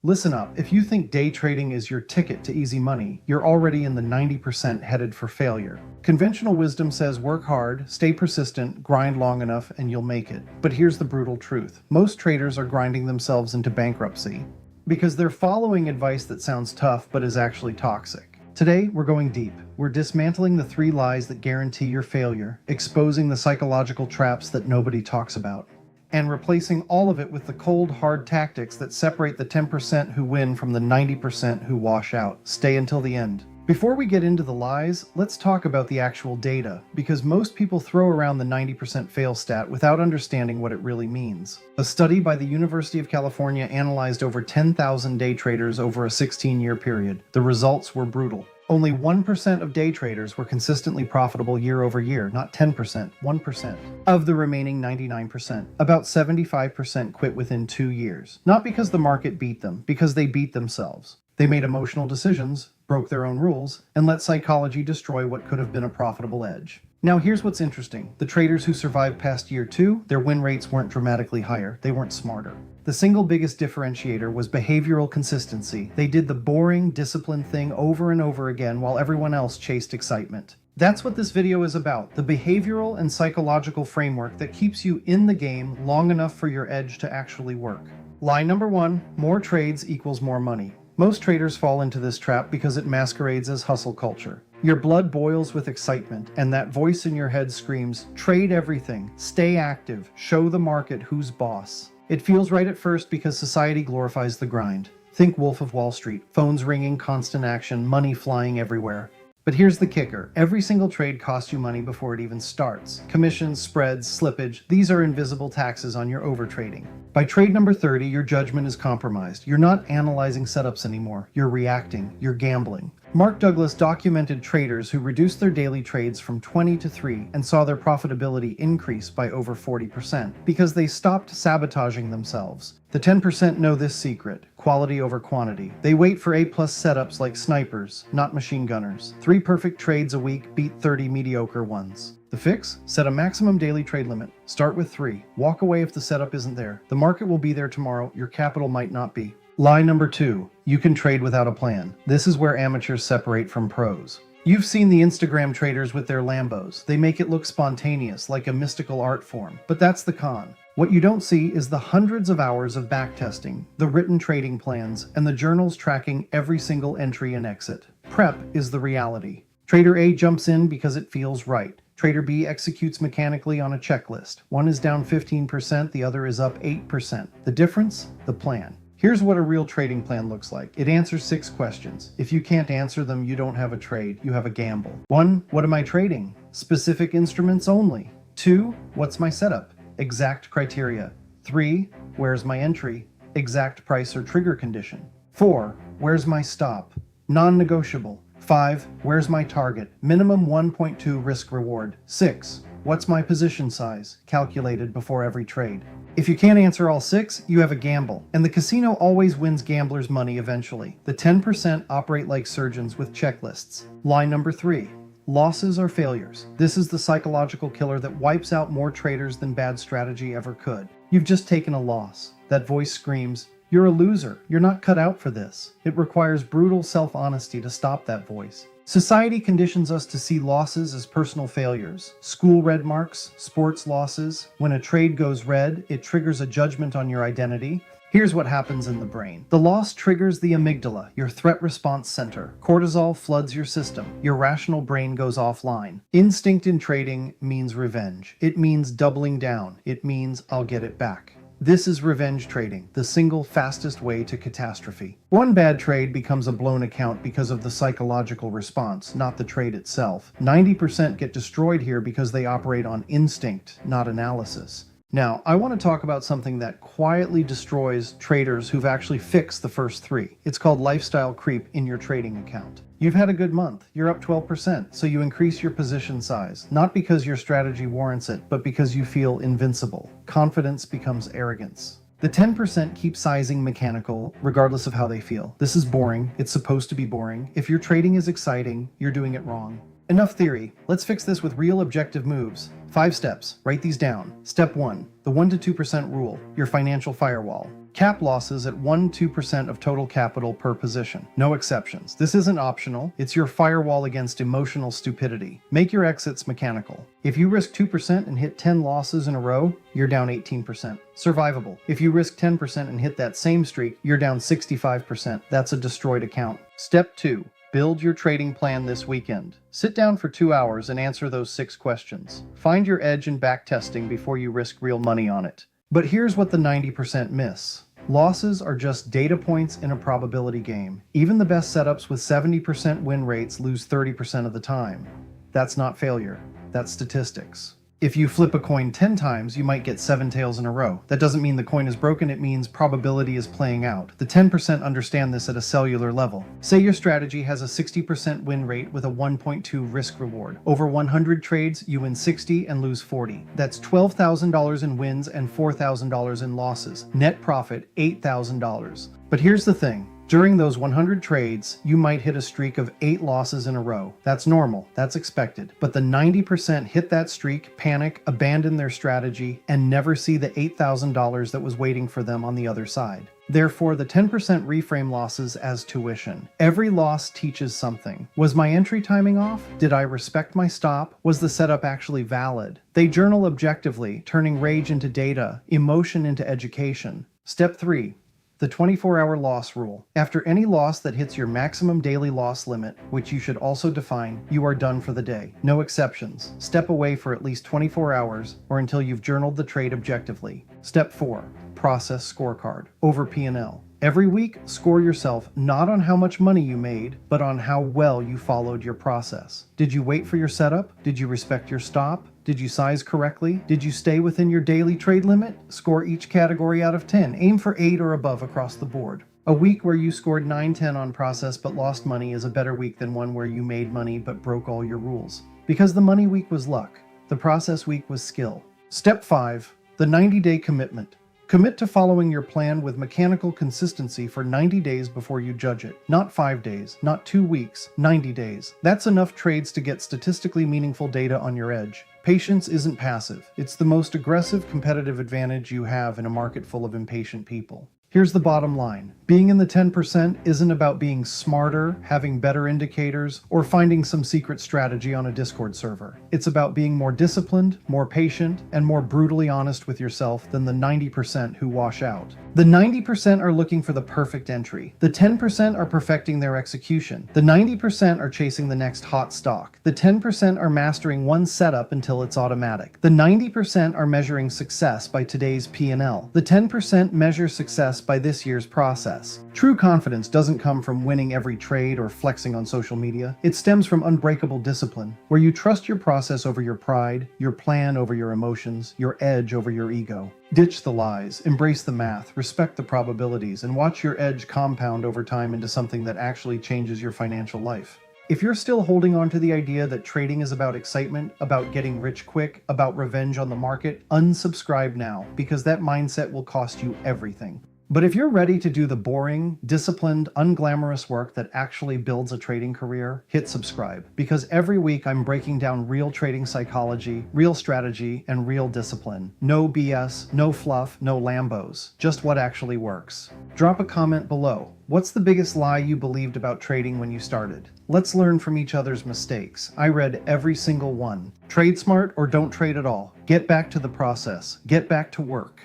Listen up, if you think day trading is your ticket to easy money, you're already in the 90% headed for failure. Conventional wisdom says work hard, stay persistent, grind long enough, and you'll make it. But here's the brutal truth. Most traders are grinding themselves into bankruptcy because they're following advice that sounds tough but is actually toxic. Today, we're going deep. We're dismantling the 3 lies that guarantee your failure, exposing the psychological traps that nobody talks about, and replacing all of it with the cold, hard tactics that separate the 10% who win from the 90% who wash out. Stay until the end. Before we get into the lies, let's talk about the actual data, because most people throw around the 90% fail stat without understanding what it really means. A study by the University of California analyzed over 10,000 day traders over a 16-year period. The results were brutal. Only 1% of day traders were consistently profitable year over year, not 10%, 1%. Of the remaining 99%, about 75% quit within 2 years. Not because the market beat them, because they beat themselves. They made emotional decisions, broke their own rules, and let psychology destroy what could have been a profitable edge. Now here's what's interesting. The traders who survived past year 2, their win rates weren't dramatically higher, they weren't smarter. The single biggest differentiator was behavioral consistency. They did the boring, disciplined thing over and over again while everyone else chased excitement. That's what this video is about, the behavioral and psychological framework that keeps you in the game long enough for your edge to actually work. Lie number 1, more trades equals more money. Most traders fall into this trap because it masquerades as hustle culture. Your blood boils with excitement, and that voice in your head screams, trade everything, stay active, show the market who's boss. It feels right at first because society glorifies the grind. Think Wolf of Wall Street, phones ringing, constant action, money flying everywhere. But here's the kicker. Every single trade costs you money before it even starts. Commissions, spreads, slippage, these are invisible taxes on your overtrading. By trade number 30, your judgment is compromised. You're not analyzing setups anymore. You're reacting. You're gambling. Mark Douglas documented traders who reduced their daily trades from 20 to 3 and saw their profitability increase by over 40% because they stopped sabotaging themselves. The 10% know this secret: quality over quantity. They wait for A-plus setups like snipers, not machine gunners. 3 perfect trades a week beat 30 mediocre ones. The fix? Set a maximum daily trade limit. Start with 3. Walk away if the setup isn't there. The market will be there tomorrow. Your capital might not be. Lie number 2. You can trade without a plan. This is where amateurs separate from pros. You've seen the Instagram traders with their Lambos. They make it look spontaneous, like a mystical art form. But that's the con. What you don't see is the hundreds of hours of backtesting, the written trading plans, and the journals tracking every single entry and exit. Prep is the reality. Trader A jumps in because it feels right. Trader B executes mechanically on a checklist. One is down 15%, the other is up 8%. The difference? The plan. Here's what a real trading plan looks like. It answers 6 questions. If you can't answer them, you don't have a trade, you have a gamble. 1. What am I trading? Specific instruments only. 2. What's my setup? Exact criteria. 3. Where's my entry? Exact price or trigger condition. 4. Where's my stop? Non-negotiable. 5. Where's my target? Minimum 1.2 risk reward. 6. What's my position size? Calculated before every trade. If you can't answer all 6, you have a gamble. And the casino always wins gamblers' money eventually. The 10% operate like surgeons with checklists. Lie number 3. Losses are failures. This is the psychological killer that wipes out more traders than bad strategy ever could. You've just taken a loss. That voice screams, you're a loser. You're not cut out for this. It requires brutal self-honesty to stop that voice. Society conditions us to see losses as personal failures. School red marks, sports losses. When a trade goes red, it triggers a judgment on your identity. Here's what happens in the brain. The loss triggers the amygdala, your threat response center. Cortisol floods your system. Your rational brain goes offline. Instinct in trading means revenge. It means doubling down. It means I'll get it back. This is revenge trading, the single fastest way to catastrophe. One bad trade becomes a blown account because of the psychological response, not the trade itself. 90% get destroyed here because they operate on instinct, not analysis. Now, I want to talk about something that quietly destroys traders who've actually fixed the first 3. It's called lifestyle creep in your trading account. You've had a good month. You're up 12%, so you increase your position size, not because your strategy warrants it, but because you feel invincible. Confidence becomes arrogance. The 10% keep sizing mechanical, regardless of how they feel. This is boring. It's supposed to be boring. If your trading is exciting, you're doing it wrong. Enough theory. Let's fix this with real objective moves. 5 steps. Write these down. Step 1. The 1 to 2% rule. Your financial firewall. Cap losses at 1-2% of total capital per position. No exceptions. This isn't optional. It's your firewall against emotional stupidity. Make your exits mechanical. If you risk 2% and hit 10 losses in a row, you're down 18%. Survivable. If you risk 10% and hit that same streak, you're down 65%. That's a destroyed account. Step 2. Build your trading plan this weekend. Sit down for 2 hours and answer those 6 questions. Find your edge in backtesting before you risk real money on it. But here's what the 90% miss. Losses are just data points in a probability game. Even the best setups with 70% win rates lose 30% of the time. That's not failure. That's statistics. If you flip a coin 10 times, you might get 7 tails in a row. That doesn't mean the coin is broken, it means probability is playing out. The 10% understand this at a cellular level. Say your strategy has a 60% win rate with a 1.2 risk reward. Over 100 trades, you win 60 and lose 40. That's $12,000 in wins and $4,000 in losses. Net profit, $8,000. But here's the thing. During those 100 trades, you might hit a streak of 8 losses in a row. That's normal, that's expected. But the 90% hit that streak, panic, abandon their strategy, and never see the $8,000 that was waiting for them on the other side. Therefore, the 10% reframe losses as tuition. Every loss teaches something. Was my entry timing off? Did I respect my stop? Was the setup actually valid? They journal objectively, turning rage into data, emotion into education. Step 3. The 24-hour loss rule. After any loss that hits your maximum daily loss limit, which you should also define, you are done for the day. No exceptions. Step away for at least 24 hours or until you've journaled the trade objectively. Step 4. Process scorecard. Over P&L. Every week, score yourself not on how much money you made, but on how well you followed your process. Did you wait for your setup? Did you respect your stop? Did you size correctly? Did you stay within your daily trade limit? Score each category out of 10. Aim for 8 or above across the board. A week where you scored 9-10 on process but lost money is a better week than one where you made money but broke all your rules. Because the money week was luck. The process week was skill. Step 5. The 90-day commitment. Commit to following your plan with mechanical consistency for 90 days before you judge it. Not 5 days, not 2 weeks, 90 days. That's enough trades to get statistically meaningful data on your edge. Patience isn't passive. It's the most aggressive competitive advantage you have in a market full of impatient people. Here's the bottom line. Being in the 10% isn't about being smarter, having better indicators, or finding some secret strategy on a Discord server. It's about being more disciplined, more patient, and more brutally honest with yourself than the 90% who wash out. The 90% are looking for the perfect entry. The 10% are perfecting their execution. The 90% are chasing the next hot stock. The 10% are mastering one setup until it's automatic. The 90% are measuring success by today's P&L. The 10% measure success by this year's process. True confidence doesn't come from winning every trade or flexing on social media. It stems from unbreakable discipline, where you trust your process over your pride, your plan over your emotions, your edge over your ego. Ditch the lies, embrace the math, respect the probabilities, and watch your edge compound over time into something that actually changes your financial life. If you're still holding on to the idea that trading is about excitement, about getting rich quick, about revenge on the market, unsubscribe now, because that mindset will cost you everything. But if you're ready to do the boring, disciplined, unglamorous work that actually builds a trading career, hit subscribe. Because every week I'm breaking down real trading psychology, real strategy, and real discipline. No BS, no fluff, no Lambos. Just what actually works. Drop a comment below. What's the biggest lie you believed about trading when you started? Let's learn from each other's mistakes. I read every single one. Trade smart or don't trade at all. Get back to the process. Get back to work.